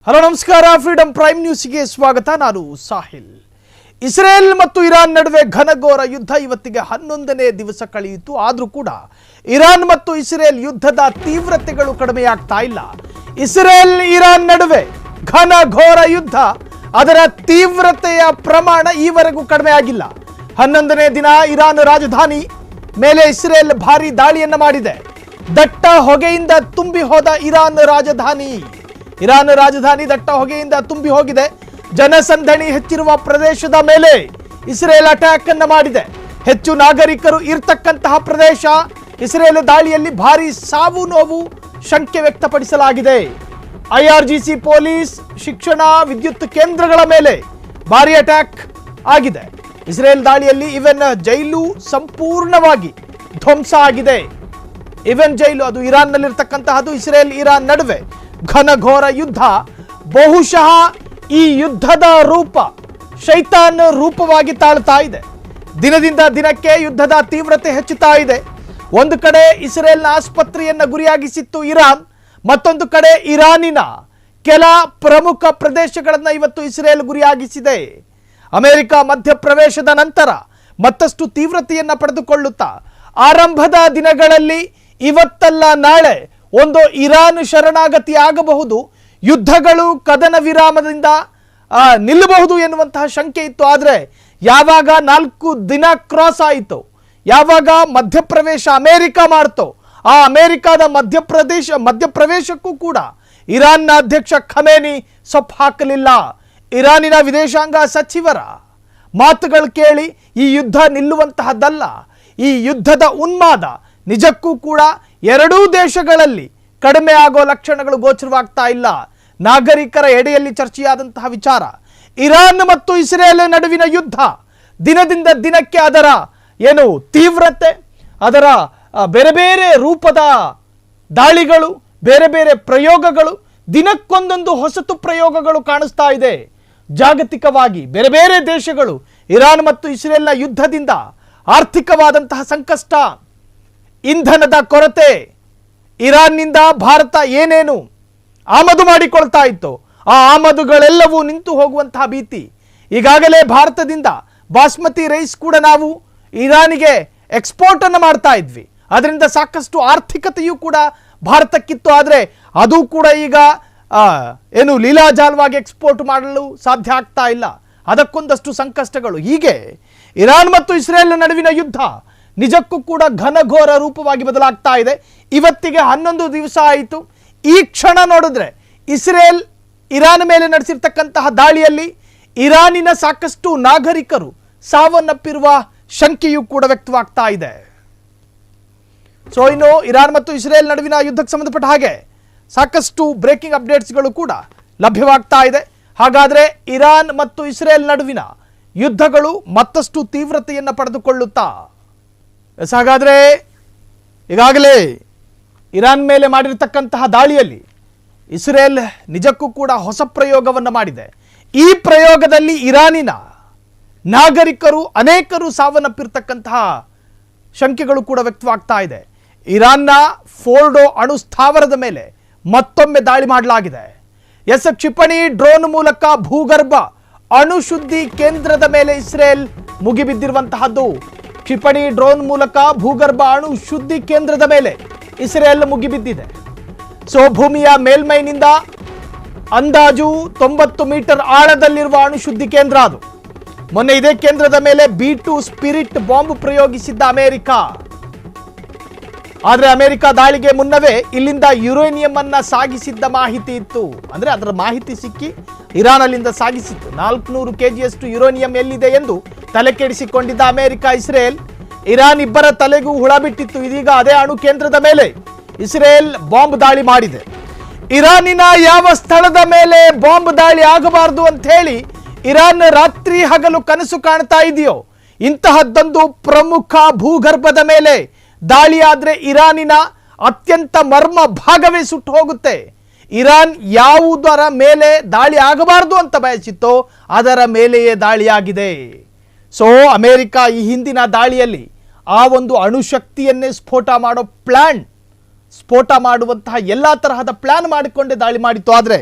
Hello ನಮಸ್ಕಾರ freedom prime ನ್ಯೂಸ್ಗೆ ಸ್ವಾಗತ. ನಾನು ಸಾಹಿಲ್. ಇಸ್ರೇಲ್ ಮತ್ತು ಇರಾನ್ ನಡುವೆ ಘನಘೋರ ಯುದ್ಧ ಇವತ್ತಿಗೆ 11ನೇ ದಿವಸ ಕಳೆಯಿತು. ಆದರೂ ಕೂಡ ಇರಾನ್ ಮತ್ತು ಇಸ್ರೇಲ್ ಯುದ್ಧದ ತೀವ್ರತೆಗಳು ಕಡಿಮೆಯಾಗ್ತಾ ಇಲ್ಲ. ಇಸ್ರೇಲ್ ಇರಾನ್ ನಡುವೆ ಘನಘೋರ ಯುದ್ಧ, ಅದರ ತೀವ್ರತೆಯ ಪ್ರಮಾಣ ಈವರೆಗೂ ಕಡಿಮೆ ಆಗಿಲ್ಲ. 11ನೇ ದಿನ ಇರಾನ್ ರಾಜಧಾನಿ ಮೇಲೆ ಇಸ್ರೇಲ್ ಭಾರಿ ದಾಳಿಯನ್ನ ಮಾಡಿದೆ. ದಟ್ಟ ಹೊಗೆಯಿಂದ ತುಂಬಿ ಹೋದ ಇರಾನ್ ರಾಜಧಾನಿ ದಟ್ಟ ಹೊಗೆಯಿಂದ ತುಂಬಿ ಹೋಗಿದೆ. ಜನಸಂದಣಿ ಹೆಚ್ಚಿರುವ ಪ್ರದೇಶದ ಮೇಲೆ ಇಸ್ರೇಲ್ ಅಟ್ಯಾಕ್ ಅನ್ನು ಮಾಡಿದೆ. ಹೆಚ್ಚು ನಾಗರಿಕರು ಇರತಕ್ಕಂತಹ ಪ್ರದೇಶ. ಇಸ್ರೇಲ್ ದಾಳಿಯಲ್ಲಿ ಭಾರಿ ಸಾವು ನೋವು ಶಂಕೆ ವ್ಯಕ್ತಪಡಿಸಲಾಗಿದೆ. ಐಆರ್ಜಿಸಿ ಪೊಲೀಸ್, ಶಿಕ್ಷಣ, ವಿದ್ಯುತ್ ಕೇಂದ್ರಗಳ ಮೇಲೆ ಭಾರಿ ಅಟ್ಯಾಕ್ ಆಗಿದೆ. ಇಸ್ರೇಲ್ ದಾಳಿಯಲ್ಲಿ ಇವನ್ ಜೈಲು ಸಂಪೂರ್ಣವಾಗಿ ಧ್ವಂಸ ಆಗಿದೆ. ಇವನ್ ಜೈಲು ಅದು ಇರಾನ್ನಲ್ಲಿರ್ತಕ್ಕಂತಹದ್ದು. ಇಸ್ರೇಲ್ ಇರಾನ್ ನಡುವೆ ಘನಘೋರ ಯುದ್ಧ. ಬಹುಶಃ ಈ ಯುದ್ಧದ ರೂಪ ಶೈತಾನ್ ರೂಪವಾಗಿ ತಾಳ್ತಾ ಇದೆ. ದಿನದಿಂದ ದಿನಕ್ಕೆ ಯುದ್ಧದ ತೀವ್ರತೆ ಹೆಚ್ಚುತ್ತಾ ಇದೆ. ಒಂದು ಕಡೆ ಇಸ್ರೇಲ್ನ ಆಸ್ಪತ್ರೆಯನ್ನ ಗುರಿಯಾಗಿಸಿತ್ತು ಇರಾನ್, ಮತ್ತೊಂದು ಕಡೆ ಇರಾನಿನ ಕೆಲ ಪ್ರಮುಖ ಪ್ರದೇಶಗಳನ್ನು ಇವತ್ತು ಇಸ್ರೇಲ್ ಗುರಿಯಾಗಿಸಿದೆ. ಅಮೆರಿಕ ಮಧ್ಯಪ್ರವೇಶದ ನಂತರ ಮತ್ತಷ್ಟು ತೀವ್ರತೆಯನ್ನ ಪಡೆದುಕೊಳ್ಳುತ್ತಾ ಆರಂಭದ ದಿನಗಳಲ್ಲಿ ಇವತ್ತಲ್ಲ ನಾಳೆ ಒಂದು ಇರಾನ್ ಶರಣಾಗತಿ ಆಗಬಹುದು, ಯುದ್ಧಗಳು ಕದನ ವಿರಾಮದಿಂದ ನಿಲ್ಲಬಹುದು ಎನ್ನುವಂತಹ ಶಂಕೆ ಇತ್ತು. ಆದರೆ ಯಾವಾಗ 4 ದಿನ ಕ್ರಾಸ್ ಆಯಿತು, ಯಾವಾಗ ಮಧ್ಯಪ್ರವೇಶ ಅಮೆರಿಕ ಮಾಡ್ತೋ, ಆ ಅಮೆರಿಕದ ಮಧ್ಯಪ್ರವೇಶಕ್ಕೂ ಕೂಡ ಇರಾನ್ನ ಅಧ್ಯಕ್ಷ ಖಮೇನಿ ಸೊಪ್ಪು ಹಾಕಲಿಲ್ಲ. ಇರಾನಿನ ವಿದೇಶಾಂಗ ಸಚಿವರ ಮಾತುಗಳು ಕೇಳಿ ಈ ಯುದ್ಧ ನಿಲ್ಲುವಂತಹದ್ದಲ್ಲ. ಈ ಯುದ್ಧದ ಉನ್ಮಾದ ನಿಜಕ್ಕೂ ಕೂಡ ಎರಡೂ ದೇಶಗಳಲ್ಲಿ ಕಡಿಮೆ ಆಗೋ ಲಕ್ಷಣಗಳು ಗೋಚರವಾಗ್ತಾ ಇಲ್ಲ. ನಾಗರಿಕರ ಎಡೆಯಲ್ಲಿ ಚರ್ಚೆಯಾದಂತಹ ವಿಚಾರ ಇರಾನ್ ಮತ್ತು ಇಸ್ರೇಲ್ ನಡುವಿನ ಯುದ್ಧ. ದಿನದಿಂದ ದಿನಕ್ಕೆ ಅದರ ತೀವ್ರತೆ, ಅದರ ಬೇರೆ ಬೇರೆ ರೂಪದ ದಾಳಿಗಳು, ಬೇರೆ ಬೇರೆ ಪ್ರಯೋಗಗಳು, ದಿನಕ್ಕೊಂದೊಂದು ಹೊಸತು ಪ್ರಯೋಗಗಳು ಕಾಣಿಸ್ತಾ ಇದೆ. ಜಾಗತಿಕವಾಗಿ ಬೇರೆ ಬೇರೆ ದೇಶಗಳು ಇರಾನ್ ಮತ್ತು ಇಸ್ರೇಲ್ನ ಯುದ್ಧದಿಂದ ಆರ್ಥಿಕವಾದಂತಹ ಸಂಕಷ್ಟ, ಇಂಧನದ ಕೊರತೆ, ಇರಾನ್ನಿಂದ ಭಾರತ ಏನೇನು ಆಮದು ಮಾಡಿಕೊಳ್ತಾ ಇತ್ತು ಆ ಆಮದುಗಳೆಲ್ಲವೂ ನಿಂತು ಹೋಗುವಂತಹ ಭೀತಿ. ಈಗಾಗಲೇ ಭಾರತದಿಂದ ಬಾಸ್ಮತಿ ರೈಸ್ ಕೂಡ ನಾವು ಇರಾನಿಗೆ ಎಕ್ಸ್ಪೋರ್ಟ್ ಅನ್ನು ಮಾಡ್ತಾ ಇದ್ವಿ. ಅದರಿಂದ ಸಾಕಷ್ಟು ಆರ್ಥಿಕತೆಯೂ ಕೂಡ ಭಾರತಕ್ಕಿತ್ತು. ಆದರೆ ಅದು ಕೂಡ ಈಗ ಲೀಲಾಜಾಲವಾಗಿ ಎಕ್ಸ್ಪೋರ್ಟ್ ಮಾಡಲು ಸಾಧ್ಯ ಆಗ್ತಾ ಇಲ್ಲ. ಅದಕ್ಕೊಂದಷ್ಟು ಸಂಕಷ್ಟಗಳು. ಹೀಗೆ ಇರಾನ್ ಮತ್ತು ಇಸ್ರೇಲ್ ನಡುವಿನ ಯುದ್ಧ ನಿಜಕ್ಕೂ ಕೂಡ ಘನಘೋರ ರೂಪವಾಗಿ ಬದಲಾಗ್ತಾ ಇದೆ. ಇವತ್ತಿಗೆ 11 ದಿವಸ ಆಯಿತು. ಈ ಕ್ಷಣ ನೋಡಿದ್ರೆ ಇಸ್ರೇಲ್ ಇರಾನ್ ಮೇಲೆ ನಡೆಸಿರ್ತಕ್ಕಂತಹ ದಾಳಿಯಲ್ಲಿ ಇರಾನಿನ ಸಾಕಷ್ಟು ನಾಗರಿಕರು ಸಾವನ್ನಪ್ಪಿರುವ ಶಂಕೆಯೂ ಕೂಡ ವ್ಯಕ್ತವಾಗ್ತಾ ಇದೆ. ಸೊ ಇನ್ನು ಇರಾನ್ ಮತ್ತು ಇಸ್ರೇಲ್ ನಡುವಿನ ಯುದ್ಧಕ್ಕೆ ಸಂಬಂಧಪಟ್ಟ ಹಾಗೆ ಸಾಕಷ್ಟು ಬ್ರೇಕಿಂಗ್ ಅಪ್ಡೇಟ್ಸ್ಗಳು ಕೂಡ ಲಭ್ಯವಾಗ್ತಾ ಇದೆ. ಹಾಗಾದ್ರೆ ಇರಾನ್ ಮತ್ತು ಇಸ್ರೇಲ್ ನಡುವಿನ ಯುದ್ಧಗಳು ಮತ್ತಷ್ಟು ತೀವ್ರತೆಯನ್ನು ಪಡೆದುಕೊಳ್ಳುತ್ತಾ? ಹಾಗಾದರೆ ಈಗಾಗಲೇ ಇರಾನ್ ಮೇಲೆ ಮಾಡಿರತಕ್ಕಂತಹ ದಾಳಿಯಲ್ಲಿ ಇಸ್ರೇಲ್ ನಿಜಕ್ಕೂ ಕೂಡ ಹೊಸ ಪ್ರಯೋಗವನ್ನು ಮಾಡಿದೆ. ಈ ಪ್ರಯೋಗದಲ್ಲಿ ಇರಾನಿನ ನಾಗರಿಕರು ಅನೇಕರು ಸಾವನ್ನಪ್ಪಿರ್ತಕ್ಕಂತಹ ಶಂಕೆಗಳು ಕೂಡ ವ್ಯಕ್ತವಾಗ್ತಾ ಇದೆ. ಇರಾನ್ನ ಫೋರ್ಡೋ ಅಣು ಸ್ಥಾವರದ ಮೇಲೆ ಮತ್ತೊಮ್ಮೆ ದಾಳಿ ಮಾಡಲಾಗಿದೆ. ಕ್ಷಿಪಣಿ ಡ್ರೋನ್ ಮೂಲಕ ಭೂಗರ್ಭ ಅಣುಶುದ್ಧಿ ಕೇಂದ್ರದ ಮೇಲೆ ಇಸ್ರೇಲ್ ಮುಗಿಬಿದ್ದಿರುವಂತಹದ್ದು. ಕ್ಷಿಪಣಿ ಡ್ರೋನ್ ಮೂಲಕ ಭೂಗರ್ಭ ಅಣು ಶುದ್ಧಿ ಕೇಂದ್ರದ ಮೇಲೆ ಇಸ್ರೇಲ್ ಮುಗಿಬಿದ್ದಿದೆ. ಸೊ ಭೂಮಿಯ ಮೇಲ್ಮೈನಿಂದ ಅಂದಾಜು 90 ಮೀಟರ್ ಆಳದಲ್ಲಿರುವ ಅಣುಶುದ್ಧಿ ಕೇಂದ್ರ ಅದು. ಮೊನ್ನೆ ಇದೇ ಕೇಂದ್ರದ ಮೇಲೆ B2 ಸ್ಪಿರಿಟ್ ಬಾಂಬ್ ಪ್ರಯೋಗಿಸಿದ್ದ ಅಮೆರಿಕ. ಆದರೆ ಅಮೆರಿಕ ದಾಳಿಗೆ ಮುನ್ನವೇ ಇಲ್ಲಿಂದ ಯುರೇನಿಯಂ ಅನ್ನ ಸಾಗಿಸಿದ್ದ ಮಾಹಿತಿ ಇತ್ತು. ಅಂದ್ರೆ ಅದರ ಮಾಹಿತಿ ಸಿಕ್ಕಿ ಇರಾನ್ ಅಲ್ಲಿಂದ ಸಾಗಿಸಿತ್ತು. 400 kgಯಷ್ಟು ಯುರೇನಿಯಂ ಎಲ್ಲಿದೆ ಎಂದು ತಲೆ ಕೆಡಿಸಿಕೊಂಡಿದ್ದ ಅಮೆರಿಕ, ಇಸ್ರೇಲ್, ಇರಾನ್ ಇಬ್ಬರ ತಲೆಗೂ ಹುಳ ಬಿಟ್ಟಿತ್ತು. ಇದೀಗ ಅದೇ ಅಣು ಕೇಂದ್ರದ ಮೇಲೆ ಇಸ್ರೇಲ್ ಬಾಂಬ್ ದಾಳಿ ಮಾಡಿದೆ. ಇರಾನಿನ ಯಾವ ಸ್ಥಳದ ಮೇಲೆ ಬಾಂಬ್ ದಾಳಿ ಆಗಬಾರದು ಅಂತ ಹೇಳಿ ಇರಾನ್ ರಾತ್ರಿ ಹಗಲು ಕನಸು ಕಾಣ್ತಾ ಇದೆಯೋ, ಇಂತಹದ್ದೊಂದು ಪ್ರಮುಖ ಭೂಗರ್ಭದ ಮೇಲೆ ದಾಳಿ ಆದ್ರೆ ಇರಾನಿನ ಅತ್ಯಂತ ಮರ್ಮ ಭಾಗವೇ ಸುಟ್ಟು ಹೋಗುತ್ತೆ. ಇರಾನ್ ಯಾವುದರ ಮೇಲೆ ದಾಳಿ ಆಗಬಾರದು ಅಂತ ಬಯಸಿತ್ತೋ ಅದರ ಮೇಲೆಯೇ ದಾಳಿಯಾಗಿದೆ. ಸೊ ಅಮೆರಿಕ ಈ ಹಿಂದಿನ ದಾಳಿಯಲ್ಲಿ ಆ ಒಂದು ಅಣುಶಕ್ತಿಯನ್ನೇ ಸ್ಫೋಟ ಮಾಡುವಂತಹ ಎಲ್ಲ ತರಹದ ಪ್ಲಾನ್ ಮಾಡಿಕೊಂಡೇ ದಾಳಿ ಮಾಡಿತ್ತು. ಆದರೆ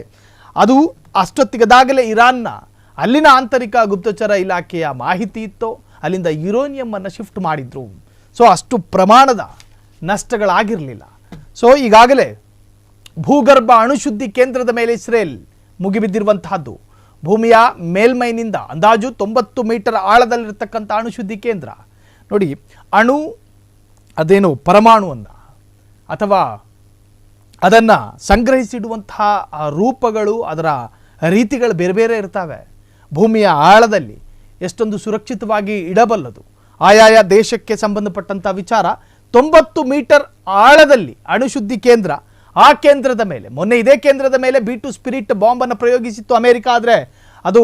ಅದು ಅಷ್ಟೊತ್ತಿಗದಾಗಲೇ ಇರಾನ್ನ ಅಲ್ಲಿನ ಆಂತರಿಕ ಗುಪ್ತಚರ ಇಲಾಖೆಯ ಮಾಹಿತಿ ಇತ್ತು, ಅಲ್ಲಿಂದ ಯುರೇನಿಯಂ ಅನ್ನು ಶಿಫ್ಟ್ ಮಾಡಿದ್ರು. ಸೊ ಅಷ್ಟು ಪ್ರಮಾಣದ ನಷ್ಟಗಳಾಗಿರಲಿಲ್ಲ. ಸೊ ಈಗಾಗಲೇ ಭೂಗರ್ಭ ಅಣುಶುದ್ಧಿ ಕೇಂದ್ರದ ಮೇಲೆ ಇಸ್ರೇಲ್ ಮುಗಿಬಿದ್ದಿರುವಂತಹದ್ದು. ಭೂಮಿಯ ಮೇಲ್ಮೈನಿಂದ ಅಂದಾಜು 90 ಮೀಟರ್ ಆಳದಲ್ಲಿರ್ತಕ್ಕಂಥ ಅಣುಶುದ್ಧಿ ಕೇಂದ್ರ ನೋಡಿ. ಅದೇನು ಪರಮಾಣುವನ್ನು ಅಥವಾ ಅದನ್ನು ಸಂಗ್ರಹಿಸಿಡುವಂತಹ ರೂಪಗಳು, ಅದರ ರೀತಿಗಳು ಬೇರೆ ಬೇರೆ ಇರ್ತವೆ. ಭೂಮಿಯ ಆಳದಲ್ಲಿ ಎಷ್ಟೊಂದು ಸುರಕ್ಷಿತವಾಗಿ ಇಡಬಲ್ಲದು ಆಯಾಯ ದೇಶಕ್ಕೆ ಸಂಬಂಧಪಟ್ಟಂಥ ವಿಚಾರ. 90 ಮೀಟರ್ ಆಳದಲ್ಲಿ ಅಣುಶುದ್ಧಿ ಕೇಂದ್ರ. ಆ ಕೇಂದ್ರದ ಮೇಲೆ ಮೊನ್ನೆ ಇದೇ ಕೇಂದ್ರದ ಮೇಲೆ B2 ಸ್ಪಿರಿಟ್ ಬಾಂಬನ್ನು ಪ್ರಯೋಗಿಸಿತ್ತು ಅಮೆರಿಕ. ಆದರೆ ಅದು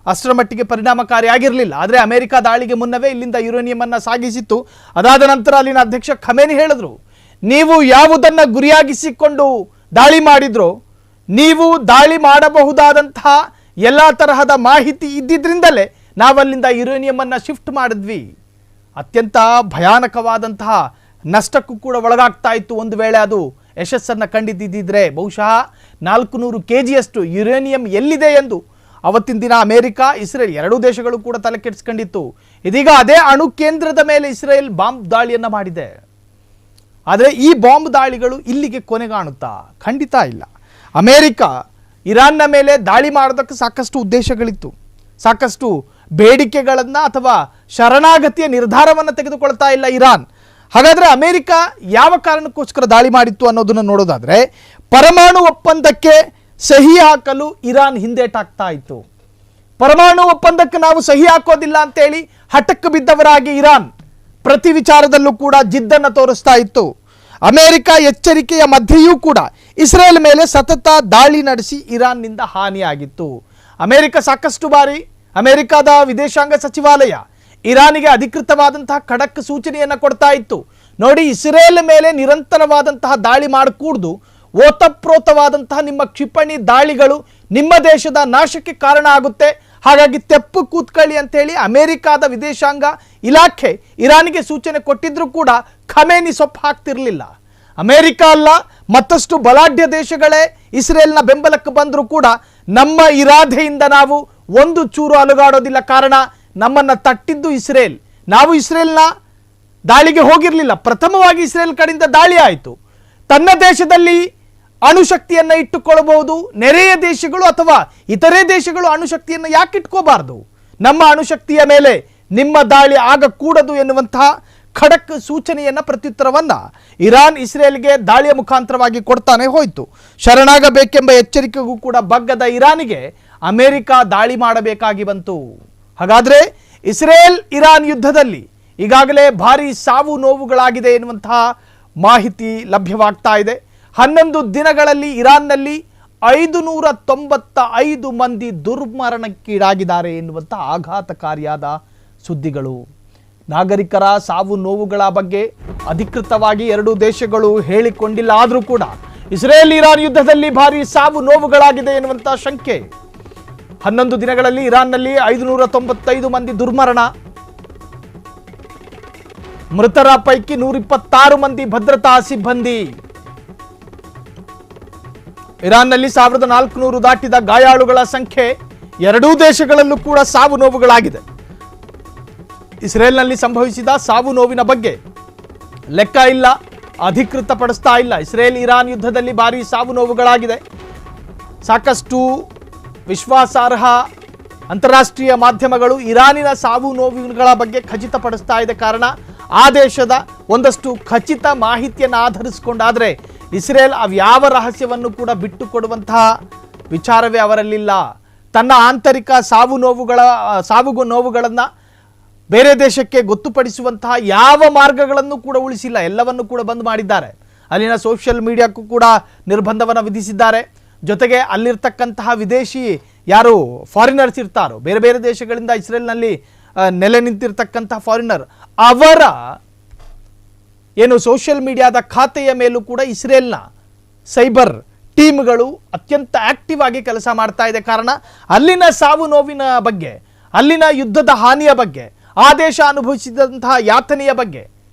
ಅಷ್ಟರ ಮಟ್ಟಿಗೆ ಪರಿಣಾಮಕಾರಿಯಾಗಿರಲಿಲ್ಲ. ಆದರೆ ಅಮೆರಿಕ ದಾಳಿಗೆ ಮುನ್ನವೇ ಇಲ್ಲಿಂದ ಯುರೇನಿಯಂ ಅನ್ನು ಸಾಗಿಸಿತ್ತು. ಅದಾದ ನಂತರ ಅಲ್ಲಿನ ಅಧ್ಯಕ್ಷ ಖಮೇನಿ ಹೇಳಿದ್ರು, ನೀವು ಯಾವುದನ್ನು ಗುರಿಯಾಗಿಸಿಕೊಂಡು ದಾಳಿ ಮಾಡಿದ್ರೋ, ನೀವು ದಾಳಿ ಮಾಡಬಹುದಾದಂತಹ ಎಲ್ಲ ತರಹದ ಮಾಹಿತಿ ಇದ್ದಿದ್ರಿಂದಲೇ ನಾವಲ್ಲಿಂದ ಯುರೇನಿಯಂ ಅನ್ನು ಶಿಫ್ಟ್ ಮಾಡಿದ್ವಿ. ಅತ್ಯಂತ ಭಯಾನಕವಾದಂತಹ ನಷ್ಟಕ್ಕೂ ಕೂಡ ಒಳಗಾಗ್ತಾ ಇತ್ತು. ಒಂದು ವೇಳೆ ಅದು ಯಶಸ್ಸನ್ನು ಕಂಡಿದ್ದಿದ್ರೆ ಬಹುಶಃ 400 kgಯಷ್ಟು ಯುರೇನಿಯಂ ಎಲ್ಲಿದೆ ಎಂದು ಅವತ್ತಿನ ದಿನ ಅಮೆರಿಕ, ಇಸ್ರೇಲ್ ಎರಡೂ ದೇಶಗಳು ಕೂಡ ತಲೆ ಕೆಡಿಸ್ಕೊಂಡಿತ್ತು. ಇದೀಗ ಅದೇ ಅಣು ಕೇಂದ್ರದ ಮೇಲೆ ಇಸ್ರೇಲ್ ಬಾಂಬ್ ದಾಳಿಯನ್ನು ಮಾಡಿದೆ. ಆದರೆ ಈ ಬಾಂಬ್ ದಾಳಿಗಳು ಇಲ್ಲಿಗೆ ಕೊನೆಗಾಣುತ್ತಾ? ಖಂಡಿತ ಇಲ್ಲ. ಅಮೆರಿಕ ಇರಾನ್ನ ಮೇಲೆ ದಾಳಿ ಮಾಡೋದಕ್ಕೆ ಸಾಕಷ್ಟು ಉದ್ದೇಶಗಳಿತ್ತು, ಸಾಕಷ್ಟು ಬೇಡಿಕೆಗಳನ್ನು ಅಥವಾ ಶರಣಾಗತಿಯ ನಿರ್ಧಾರವನ್ನು ತೆಗೆದುಕೊಳ್ತಾ ಇಲ್ಲ ಇರಾನ್. ಹಾಗಾದರೆ ಅಮೆರಿಕ ಯಾವ ಕಾರಣಕ್ಕೋಸ್ಕರ ದಾಳಿ ಮಾಡಿತ್ತು ಅನ್ನೋದನ್ನು ನೋಡೋದಾದರೆ, ಪರಮಾಣು ಒಪ್ಪಂದಕ್ಕೆ ಸಹಿ ಹಾಕಲು ಇರಾನ್ ಹಿಂದೇಟಾಗ್ತಾ ಇತ್ತು. ಪರಮಾಣು ಒಪ್ಪಂದಕ್ಕೆ ನಾವು ಸಹಿ ಹಾಕೋದಿಲ್ಲ ಅಂತೇಳಿ ಹಠಕ್ಕೆ ಬಿದ್ದವರಾಗಿ ಇರಾನ್ ಪ್ರತಿ ವಿಚಾರದಲ್ಲೂ ಕೂಡ ಜಿದ್ದನ್ನು ತೋರಿಸ್ತಾ ಇತ್ತು. ಅಮೆರಿಕ ಎಚ್ಚರಿಕೆಯ ಮಧ್ಯೆಯೂ ಕೂಡ ಇಸ್ರೇಲ್ ಮೇಲೆ ಸತತ ದಾಳಿ ನಡೆಸಿ ಇರಾನ್ನಿಂದ ಹಾನಿಯಾಗಿತ್ತು. ಅಮೆರಿಕ ಸಾಕಷ್ಟು ಬಾರಿ ಅಮೆರಿಕದ ವಿದೇಶಾಂಗ ಸಚಿವಾಲಯ ಇರಾನಿಗೆ ಅಧಿಕೃತವಾದಂತಹ ಖಡಕ್ ಸೂಚನೆಯನ್ನು ಕೊಡ್ತಾ ಇತ್ತು. ನೋಡಿ, ಇಸ್ರೇಲ್ ಮೇಲೆ ನಿರಂತರವಾದಂತಹ ದಾಳಿ ಮಾಡಕೂಡ್ದು, ಓತಪ್ರೋತವಾದಂತಹ ನಿಮ್ಮ ಕ್ಷಿಪಣಿ ದಾಳಿಗಳು ನಿಮ್ಮ ದೇಶದ ನಾಶಕ್ಕೆ ಕಾರಣ ಆಗುತ್ತೆ, ಹಾಗಾಗಿ ತೆಪ್ಪು ಕೂತ್ಕೊಳ್ಳಿ ಅಂತೇಳಿ ಅಮೆರಿಕದ ವಿದೇಶಾಂಗ ಇಲಾಖೆ ಇರಾನಿಗೆ ಸೂಚನೆ ಕೊಟ್ಟಿದ್ರೂ ಕೂಡ ಖಮೇನಿ ಸೊಪ್ಪು ಹಾಕ್ತಿರ್ಲಿಲ್ಲ. ಅಮೆರಿಕ ಅಲ್ಲ, ಮತ್ತಷ್ಟು ಬಲಾಢ್ಯ ದೇಶಗಳೇ ಇಸ್ರೇಲ್ನ ಬೆಂಬಲಕ್ಕೆ ಬಂದರೂ ಕೂಡ ನಮ್ಮ ಇರಾದೆಯಿಂದ ನಾವು ಒಂದು ಚೂರು ಅಲುಗಾಡೋದಿಲ್ಲ. ಕಾರಣ ನಮ್ಮನ್ನು ತಟ್ಟಿದ್ದು ಇಸ್ರೇಲ್. ನಾವು ಇಸ್ರೇಲ್ನ ದಾಳಿಗೆ ಹೋಗಿರಲಿಲ್ಲ. ಪ್ರಥಮವಾಗಿ ಇಸ್ರೇಲ್ ಕಡೆಯಿಂದ ದಾಳಿ ಆಯಿತು. ತನ್ನ ದೇಶದಲ್ಲಿ ಅಣುಶಕ್ತಿಯನ್ನು ಇಟ್ಟುಕೊಳ್ಳಬಹುದು, ನೆರೆಯ ದೇಶಗಳು ಅಥವಾ ಇತರೆ ದೇಶಗಳು ಅಣುಶಕ್ತಿಯನ್ನು ಯಾಕೆ ಇಟ್ಕೋಬಾರ್ದು? ನಮ್ಮ ಅಣುಶಕ್ತಿಯ ಮೇಲೆ ನಿಮ್ಮ ದಾಳಿ ಆಗಕೂಡದು ಎನ್ನುವಂತಹ ಖಡಕ್ ಸೂಚನೆಯನ್ನು, ಪ್ರತ್ಯುತ್ತರವನ್ನು ಇರಾನ್ ಇಸ್ರೇಲ್ಗೆ ದಾಳಿಯ ಮುಖಾಂತರವಾಗಿ ಕೊಡ್ತಾನೆ ಹೋಯಿತು. ಶರಣಾಗಬೇಕೆಂಬ ಎಚ್ಚರಿಕೆಗೂ ಕೂಡ ಬಗ್ಗದ ಇರಾನಿಗೆ ಅಮೆರಿಕ ದಾಳಿ ಮಾಡಬೇಕಾಗಿ ಬಂತು. ಹಾಗಾದರೆ ಇಸ್ರೇಲ್ ಇರಾನ್ ಯುದ್ಧದಲ್ಲಿ ಈಗಾಗಲೇ ಭಾರಿ ಸಾವು ನೋವುಗಳಾಗಿದೆ ಎನ್ನುವಂತಹ ಮಾಹಿತಿ ಲಭ್ಯವಾಗ್ತಾ ಇದೆ. 11 ದಿನಗಳಲ್ಲಿ ಇರಾನ್ನಲ್ಲಿ 595 ಮಂದಿ ದುರ್ಮರಣಕ್ಕೀಡಾಗಿದ್ದಾರೆ ಎನ್ನುವಂಥ ಆಘಾತಕಾರಿಯಾದ ಸುದ್ದಿಗಳು. ನಾಗರಿಕರ ಸಾವು ನೋವುಗಳ ಬಗ್ಗೆ ಅಧಿಕೃತವಾಗಿ ಎರಡೂ ದೇಶಗಳು ಹೇಳಿಕೊಂಡಿಲ್ಲ. ಆದರೂ ಕೂಡ ಇಸ್ರೇಲ್ ಇರಾನ್ ಯುದ್ಧದಲ್ಲಿ ಭಾರಿ ಸಾವು ನೋವುಗಳಾಗಿದೆ ಎನ್ನುವಂಥ ಶಂಕೆ. 11 ದಿನಗಳಲ್ಲಿ ಇರಾನ್ನಲ್ಲಿ 595 ಮಂದಿ ದುರ್ಮರಣ. ಮೃತರ ಪೈಕಿ 126 ಮಂದಿ ಭದ್ರತಾ ಸಿಬ್ಬಂದಿ. ಇರಾನ್ನಲ್ಲಿ 1400 ದಾಟಿದ ಗಾಯಾಳುಗಳ ಸಂಖ್ಯೆ. ಎರಡೂ ದೇಶಗಳಲ್ಲೂ ಕೂಡ ಸಾವು ನೋವುಗಳಾಗಿದೆ. ಇಸ್ರೇಲ್ನಲ್ಲಿ ಸಂಭವಿಸಿದ ಸಾವು ನೋವಿನ ಬಗ್ಗೆ ಲೆಕ್ಕ ಇಲ್ಲ, ಅಧಿಕೃತಪಡಿಸ್ತಾ ಇಲ್ಲ. ಇಸ್ರೇಲ್ ಇರಾನ್ ಯುದ್ಧದಲ್ಲಿ ಭಾರಿ ಸಾವು ನೋವುಗಳಾಗಿದೆ. ಸಾಕಷ್ಟು ವಿಶ್ವಾಸಾರ್ಹ ಅಂತಾರಾಷ್ಟ್ರೀಯ ಮಾಧ್ಯಮಗಳು ಇರಾನಿನ ಸಾವು ನೋವುಗಳ ಬಗ್ಗೆ ಖಚಿತಪಡಿಸ್ತಾ ಇದೆ. ಕಾರಣ ಆ ದೇಶದ ಒಂದಷ್ಟು ಖಚಿತ ಮಾಹಿತಿಯನ್ನು ಆಧರಿಸಿಕೊಂಡಾದರೆ ಇಸ್ರೇಲ್ ಅವ್ಯಾವ ರಹಸ್ಯವನ್ನು ಕೂಡ ಬಿಟ್ಟು ಕೊಡುವಂತಹ ವಿಚಾರವೇ ಅವರಲ್ಲಿಲ್ಲ. ತನ್ನ ಆಂತರಿಕ ಸಾವು ನೋವುಗಳನ್ನು ಬೇರೆ ದೇಶಕ್ಕೆ ಗೊತ್ತುಪಡಿಸುವಂತಹ ಯಾವ ಮಾರ್ಗಗಳನ್ನು ಕೂಡ ಉಳಿಸಿಲ್ಲ, ಎಲ್ಲವನ್ನು ಕೂಡ ಬಂದ್ ಮಾಡಿದ್ದಾರೆ. ಅಲ್ಲಿನ ಸೋಷಿಯಲ್ ಮೀಡಿಯಾಕ್ಕೂ ಕೂಡ ನಿರ್ಬಂಧವನ್ನು ವಿಧಿಸಿದ್ದಾರೆ. ಜೊತೆಗೆ ಅಲ್ಲಿರ್ತಕ್ಕಂತಹ ವಿದೇಶಿ ಯಾರು ಫಾರಿನರ್ಸ್ ಇರ್ತಾರೋ, ಬೇರೆ ಬೇರೆ ದೇಶಗಳಿಂದ ಇಸ್ರೇಲ್ನಲ್ಲಿ ನೆಲೆ ನಿಂತಿರ್ತಕ್ಕಂತಹ ಫಾರಿನರ್, ಅವರ ಏನು ಸೋಷಿಯಲ್ ಮೀಡಿಯಾದ ಖಾತೆಯ ಮೇಲೂ ಕೂಡ ಇಸ್ರೇಲ್ನ ಸೈಬರ್ ಟೀಮ್ಗಳು ಅತ್ಯಂತ ಆಕ್ಟಿವ್ ಆಗಿ ಕೆಲಸ ಮಾಡ್ತಾ ಇದೆ. ಕಾರಣ ಅಲ್ಲಿನ ಸಾವು ನೋವಿನ ಬಗ್ಗೆ, ಅಲ್ಲಿನ ಯುದ್ಧದ ಹಾನಿಯ ಬಗ್ಗೆ, ಆ ದೇಶ ಅನುಭವಿಸಿದಂತಹ ಯಾತನೆಯ ಬಗ್ಗೆ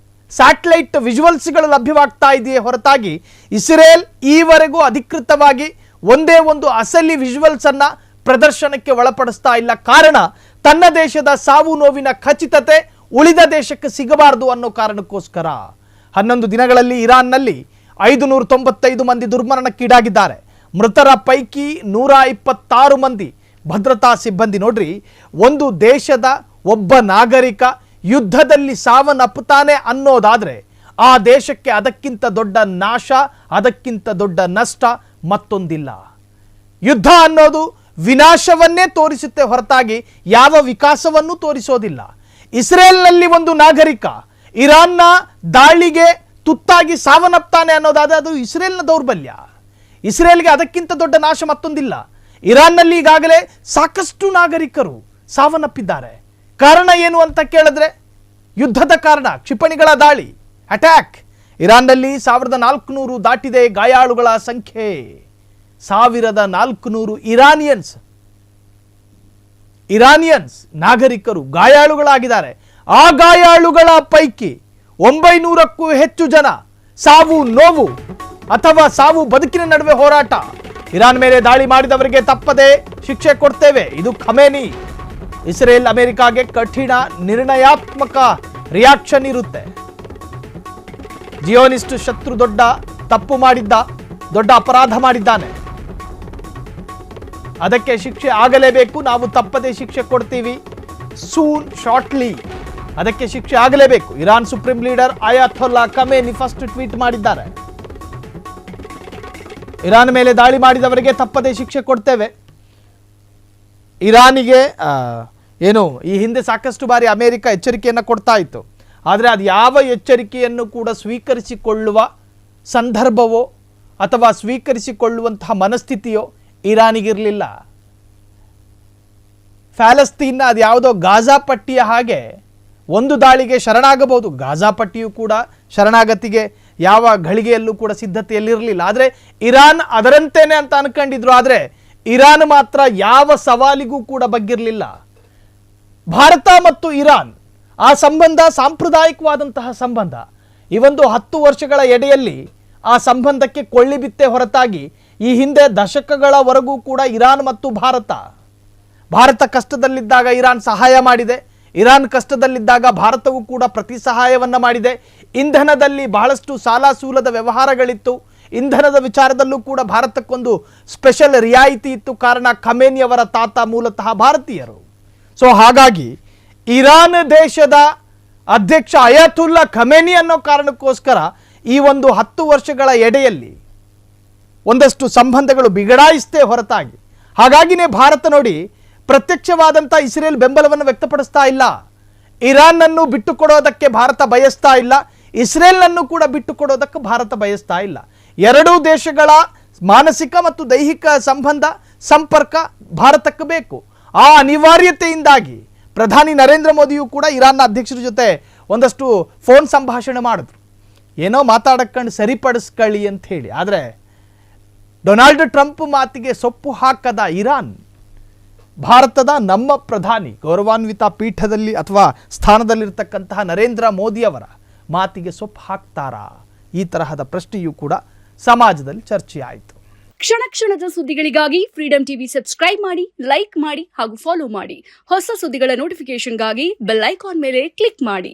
ಸ್ಯಾಟಲೈಟ್ ವಿಜುವಲ್ಸ್ಗಳು ಲಭ್ಯವಾಗ್ತಾ ಇದೆಯೇ ಹೊರತಾಗಿ ಇಸ್ರೇಲ್ ಈವರೆಗೂ ಅಧಿಕೃತವಾಗಿ ಒಂದೇ ಒಂದು ಅಸಲಿ ವಿಜುವಲ್ಸ್ ಅನ್ನ ಪ್ರದರ್ಶನಕ್ಕೆ ಒಳಪಡಿಸ್ತಾ ಇಲ್ಲ. ಕಾರಣ ತನ್ನ ದೇಶದ ಸಾವು ನೋವಿನ ಖಚಿತತೆ ಉಳಿದ ದೇಶಕ್ಕೆ ಸಿಗಬಾರದು ಅನ್ನೋ ಕಾರಣಕ್ಕೋಸ್ಕರ 11 ದಿನಗಳಲ್ಲಿ ಇರಾನ್ನಲ್ಲಿ 595 ಮಂದಿ ದುರ್ಮರಣಕ್ಕೀಡಾಗಿದ್ದಾರೆ. ಮೃತರ ಪೈಕಿ 126 ಮಂದಿ ಭದ್ರತಾ ಸಿಬ್ಬಂದಿ. ನೋಡ್ರಿ, ಒಂದು ದೇಶದ ಒಬ್ಬ ನಾಗರಿಕ ಯುದ್ಧದಲ್ಲಿ ಸಾವನ್ನಪ್ಪುತ್ತಾನೆ ಅನ್ನೋದಾದ್ರೆ ಆ ದೇಶಕ್ಕೆ ಅದಕ್ಕಿಂತ ದೊಡ್ಡ ನಾಶ, ಅದಕ್ಕಿಂತ ದೊಡ್ಡ ನಷ್ಟ ಮತ್ತೊಂದಿಲ್ಲ. ಯುದ್ಧ ಅನ್ನೋದು ವಿನಾಶವನ್ನೇ ತೋರಿಸುತ್ತೆ ಹೊರತಾಗಿ ಯಾವ ವಿಕಾಸವನ್ನು ತೋರಿಸೋದಿಲ್ಲ. ಇಸ್ರೇಲ್ನಲ್ಲಿ ಒಂದು ನಾಗರಿಕ ಇರಾನ್ನ ದಾಳಿಗೆ ತುತ್ತಾಗಿ ಸಾವನ್ನಪ್ತಾನೆ ಅನ್ನೋದಾದ್ರೆ ಅದು ಇಸ್ರೇಲ್ನ ದೌರ್ಬಲ್ಯ. ಇಸ್ರೇಲ್ಗೆ ಅದಕ್ಕಿಂತ ದೊಡ್ಡ ನಾಶ ಮತ್ತೊಂದಿಲ್ಲ. ಇರಾನ್ನಲ್ಲಿ ಈಗಾಗಲೇ ಸಾಕಷ್ಟು ನಾಗರಿಕರು ಸಾವನ್ನಪ್ಪಿದ್ದಾರೆ. ಕಾರಣ ಏನು ಅಂತ ಕೇಳಿದ್ರೆ ಯುದ್ಧದ ಕಾರಣ, ಕ್ಷಿಪಣಿಗಳ ದಾಳಿ, ಅಟ್ಯಾಕ್. ಇರಾನ್ನಲ್ಲಿ 1400 ದಾಟಿದೆ ಗಾಯಾಳುಗಳ ಸಂಖ್ಯೆ. 1400 ಇರಾನಿಯನ್ಸ್ ನಾಗರಿಕರು ಗಾಯಾಳುಗಳಾಗಿದ್ದಾರೆ. ಆ ಗಾಯಾಳುಗಳ ಪೈಕಿ 900ಕ್ಕೂ ಹೆಚ್ಚು ಜನ ಸಾವು ನೋವು ಅಥವಾ ಸಾವು ಬದುಕಿನ ನಡುವೆ ಹೋರಾಟ. ಇರಾನ್ ಮೇಲೆ ದಾಳಿ ಮಾಡಿದವರಿಗೆ ತಪ್ಪದೆ ಶಿಕ್ಷೆ ಕೊಡ್ತೇವೆ, ಇದು ಖಮೇನಿ. ಇಸ್ರೇಲ್ ಅಮೆರಿಕಾಗೆ ಕಠಿಣ ನಿರ್ಣಯಾತ್ಮಕ ರಿಯಾಕ್ಷನ್ ಇರುತ್ತೆ. ಜಿಯೋನಿಸ್ಟ್ ಶತ್ರು ದೊಡ್ಡ ತಪ್ಪು ಮಾಡಿದ್ದ, ದೊಡ್ಡ ಅಪರಾಧ ಮಾಡಿದ್ದಾನೆ, ಅದಕ್ಕೆ ಶಿಕ್ಷೆ ಆಗಲೇಬೇಕು. ನಾವು ತಪ್ಪದೆ ಶಿಕ್ಷೆ ಕೊಡ್ತೀವಿ, ಸೂನ್, ಶಾರ್ಟ್ಲಿ ಅದಕ್ಕೆ ಶಿಕ್ಷೆ ಆಗಲೇಬೇಕು. Iran supreme leader Ayatollah Khamenei first tweet ಮಾಡಿದ್ದಾರೆ. ಇರಾನ್ ಮೇಲೆ ದಾಳಿ ಮಾಡಿದವರಿಗೆ ತಪ್ಪದೆ ಶಿಕ್ಷೆ ಕೊಡ್ತೇವೆ. ಇರಾನಿಗೆ ಏನು ಈ ಹಿಂದೆ ಸಾಕಷ್ಟು ಬಾರಿ ಅಮೆರಿಕ ಎಚ್ಚರಿಕೆಯನ್ನು ಕೊಡ್ತಾ ಇತ್ತು. ಆದರೆ ಅದು ಯಾವ ಎಚ್ಚರಿಕೆಯನ್ನು ಕೂಡ ಸ್ವೀಕರಿಸಿಕೊಳ್ಳುವ ಸಂದರ್ಭವೋ ಅಥವಾ ಸ್ವೀಕರಿಸಿಕೊಳ್ಳುವಂತಹ ಮನಸ್ಥಿತಿಯೋ ಇರಾನಿಗಿರಲಿಲ್ಲ. ಪ್ಯಾಲೆಸ್ತೀನ್ನ ಅದು ಯಾವುದೋ ಗಾಜಾ ಪಟ್ಟಿಯ ಹಾಗೆ ಒಂದು ದಾಳಿಗೆ ಶರಣಾಗಬಹುದು. ಗಾಜಾ ಪಟ್ಟಿಯು ಕೂಡ ಶರಣಾಗತಿಗೆ ಯಾವ ಘಳಿಗೆಯಲ್ಲೂ ಕೂಡ ಸಿದ್ಧತೆಯಲ್ಲಿರಲಿಲ್ಲ. ಆದರೆ ಇರಾನ್ ಅದರಂತೇನೆ ಅಂತ ಅನ್ಕೊಂಡಿದ್ರು. ಆದರೆ ಇರಾನ್ ಮಾತ್ರ ಯಾವ ಸವಾಲಿಗೂ ಕೂಡ ಬಗ್ಗಿರಲಿಲ್ಲ. ಭಾರತ ಮತ್ತು ಇರಾನ್ ಆ ಸಂಬಂಧ ಸಾಂಪ್ರದಾಯಿಕವಾದಂತಹ ಸಂಬಂಧ. ಈ ಒಂದು 10 ವರ್ಷಗಳ ಎಡೆಯಲ್ಲಿ ಆ ಸಂಬಂಧಕ್ಕೆ ಕೊಳ್ಳಿಬಿತ್ತೆ ಹೊರತಾಗಿ ಈ ಹಿಂದೆ ದಶಕಗಳವರೆಗೂ ಕೂಡ ಇರಾನ್ ಮತ್ತು ಭಾರತ ಕಷ್ಟದಲ್ಲಿದ್ದಾಗ ಇರಾನ್ ಸಹಾಯ ಮಾಡಿದೆ. ಇರಾನ್ ಕಷ್ಟದಲ್ಲಿದ್ದಾಗ ಭಾರತವು ಕೂಡ ಪ್ರತಿ ಸಹಾಯವನ್ನು ಮಾಡಿದೆ. ಇಂಧನದಲ್ಲಿ ಬಹಳಷ್ಟು ಸಾಲ ಸೂಲದ ವ್ಯವಹಾರಗಳಿತ್ತು. ಇಂಧನದ ವಿಚಾರದಲ್ಲೂ ಕೂಡ ಭಾರತಕ್ಕೊಂದು ಸ್ಪೆಷಲ್ ರಿಯಾಯಿತಿ ಇತ್ತು. ಕಾರಣ ಖಮೇನಿಯವರ ತಾತ ಮೂಲತಃ ಭಾರತೀಯರು. ಸೊ ಹಾಗಾಗಿ ಇರಾನ್ ದೇಶದ ಅಧ್ಯಕ್ಷ ಅಯಾತುಲ್ಲಾ ಖಮೇನಿ ಅನ್ನೋ ಕಾರಣಕ್ಕೋಸ್ಕರ ಈ ಒಂದು 10 ವರ್ಷಗಳ ಎಡೆಯಲ್ಲಿ ಒಂದಷ್ಟು ಸಂಬಂಧಗಳು ಬಿಗಡಾಯಿಸ್ತೇ ಹೊರತಾಗಿ. ಹಾಗಾಗಿನೇ ಭಾರತ ನೋಡಿ ಪ್ರತ್ಯಕ್ಷವಾದಂಥ ಇಸ್ರೇಲ್ ಬೆಂಬಲವನ್ನು ವ್ಯಕ್ತಪಡಿಸ್ತಾ ಇಲ್ಲ. ಇರಾನ್ನನ್ನು ಬಿಟ್ಟುಕೊಡೋದಕ್ಕೆ ಭಾರತ ಬಯಸ್ತಾ ಇಲ್ಲ, ಇಸ್ರೇಲ್ನನ್ನು ಕೂಡ ಬಿಟ್ಟುಕೊಡೋದಕ್ಕೆ ಭಾರತ ಬಯಸ್ತಾ ಇಲ್ಲ. ಎರಡೂ ದೇಶಗಳ ಮಾನಸಿಕ ಮತ್ತು ದೈಹಿಕ ಸಂಬಂಧ ಸಂಪರ್ಕ ಭಾರತಕ್ಕೆ ಬೇಕು. ಆ ಅನಿವಾರ್ಯತೆಯಿಂದಾಗಿ ಪ್ರಧಾನಿ ನರೇಂದ್ರ ಮೋದಿಯು ಕೂಡ ಇರಾನ್ನ ಅಧ್ಯಕ್ಷರ ಜೊತೆ ಒಂದಷ್ಟು ಫೋನ್ ಸಂಭಾಷಣೆ ಮಾಡಿದ್ರು. ಏನೋ ಮಾತಾಡಕೊಂಡು ಸರಿಪಡಿಸ್ಕೊಳ್ಳಿ ಅಂತ ಹೇಳಿ. ಆದರೆ ಡೊನಾಲ್ಡ್ ಟ್ರಂಪ್ ಮಾತಿಗೆ ಸೊಪ್ಪು ಹಾಕದ ಇರಾನ್ ಭಾರತದ ನಮ್ಮ ಪ್ರಧಾನಿ ಗೌರವಾನ್ವಿತ ಪೀಠದಲ್ಲಿ ಅಥವಾ ಸ್ಥಾನದಲ್ಲಿರ್ತಕ್ಕಂತಹ ನರೇಂದ್ರ ಮೋದಿಯವರ ಮಾತಿಗೆ ಸೊಪ್ಪು ಹಾಕ್ತಾರಾ? ಈ ತರಹದ ಪ್ರಶ್ನೆಯೂ ಕೂಡ ಸಮಾಜದಲ್ಲಿ ಚರ್ಚೆಯಾಯಿತು. ಕ್ಷಣ ಕ್ಷಣದ ಸುದ್ದಿಗಳಿಗಾಗಿ ಫ್ರೀಡಂ ಟಿವಿ ಸಬ್ಸ್ಕ್ರೈಬ್ ಮಾಡಿ, ಲೈಕ್ ಮಾಡಿ ಹಾಗೂ ಫಾಲೋ ಮಾಡಿ. ಹೊಸ ಸುದ್ದಿಗಳ ನೋಟಿಫಿಕೇಶನ್ಗಾಗಿ ಬೆಲ್ ಐಕಾನ್ ಮೇಲೆ ಕ್ಲಿಕ್ ಮಾಡಿ.